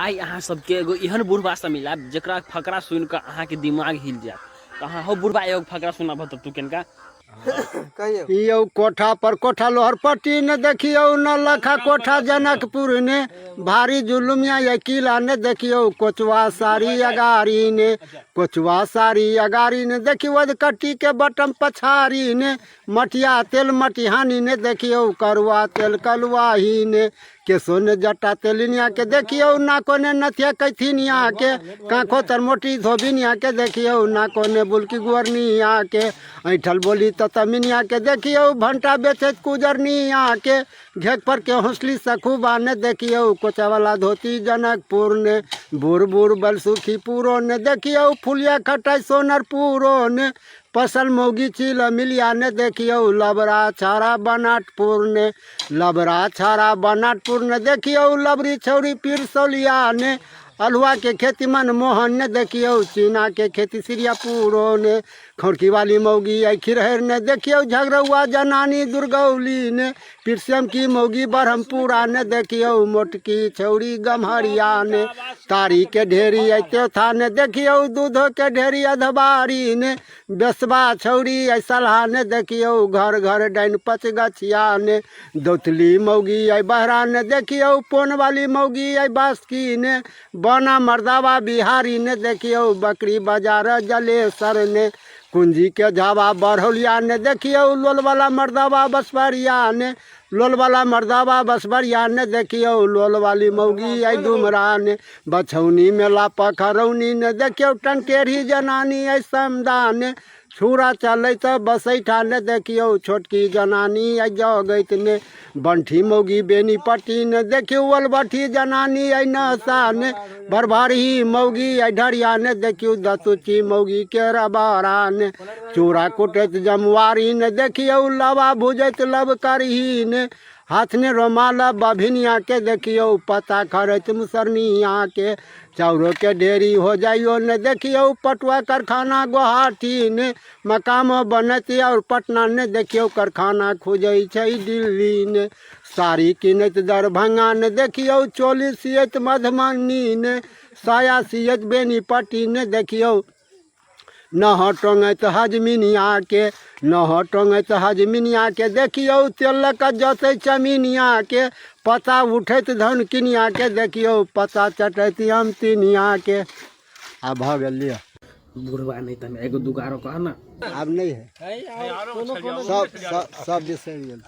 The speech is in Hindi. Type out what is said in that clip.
आई अहाँ सबके एगो एहन बुढ़बा से मिला जकरा फकरा सुन के अहाँ के दिमाग हिल जात। तो अहाँ हो बुढ़बा एगो फकरा सुनाब तू केनका कहियो कोठा पर कोठा लोहरपट्टी ने देखियो न लखा कोठा जनकपुर ने भारी जुलुमिया ये किला ने देखियो कोचवा सारी अगारी ने कोचवा सारी अगारी ने देखियो कट्टी के बटम पछारी ने मटिया तेल मटिहानी ने देखियो करुआ तेल कलुआही ने के सोने जटा तेलिनिया के देखियो नाको ने नथिया कैथिनिया के कांखो तर मोटी धोबिनिया के देखियो नाको ने बुलकी गुअरनिया के ऐठल बोली तमिनिया के देखियो भंटा बेचे कुजरनिया के घेक पर के हौसली सखुबा ने देखियो कोचा वाला धोती जनकपुर ने बुर बुर बल सुखी पूरो ने देखियो फुलिया खटाई सोनरपुरो ने पसल मोगी चिल मिलिया ने देखियो लबरा छारा बनाटपुर ने लबरा छारा बनाटपुर ने देखियो लबरी छौरी पिरसौलिया ने अलुआ के खेती मनमोहन ने देखियो चीना के खेती सिरियापुरो ने खड़की वाली मौगी आई खिरहर ने देखियो झगड़ुआ जनानी दुर्गौली ने पिरसम की मौगी बरहमपुरा ने देखियो मोटकी छौरी गम्हरिया ने तारी के ढेरी ऐते था ने देखियो दूधो के ढेरी अधबारी ने बेसबा छौरी ऐसलहा ने देखियो घर घर डाइन पच गछिया ने दौतली मौगी आई बहरा ने देखियो पोन वाली मौगी आई बास्की ने बना मर्दावा बिहारी ने देखियो बकरी बाजार जलेसर ने कुंजी के झावा बरहौलिया ने देखियो लोल वाला मर्दावा बसवरिया ने लोल वाला मर्दावा बसवरिया ने देखियो लोल वाली मौगी आई डुमरा ने बछौनी मेला पखरौनी ने देखियो टंटेरी जनानी आई समदा ने छुरा चल तो बसैठा ने देखियो छोटकी जनानी आई जगैत ने बंठी मौगी बेनी पट्टी ने देखियो वलबठी जनानी आई नशा ने भरभारी मौगी आई ढरिया ने देखियो दसुची मौगी के रबारा ने चूड़ा कुटत जमवारी ने देखियो लवा भुजत लब करही ने हाथ ने रोमाला बभिनिया के देखियो पता खरत मुसरनिया के चाउरो के ढेरी हो जाइयो ने देखियो पटुआ कारखाना गुवाहाटी ने मकाम बनती और पटना ने देखियो कारखाना खुजै छै दिल्ली ने साड़ी किनत दरभंगा ने देखियो चोली सियत मधुबनी ने साया सियत बेनीपट्टी ने देखियो नह टोंगत हजमिनिया के नह टोंगत हजमिनिया के देखियो तेलक जते चमिनिया के पता उठत धनकिनिया के देखियो पता चटत अमतिनिया के अब भ गेलिए बुढ़बा नहीं त एगो दुगारो कह ना अब नहीं है सब बिसर गेल।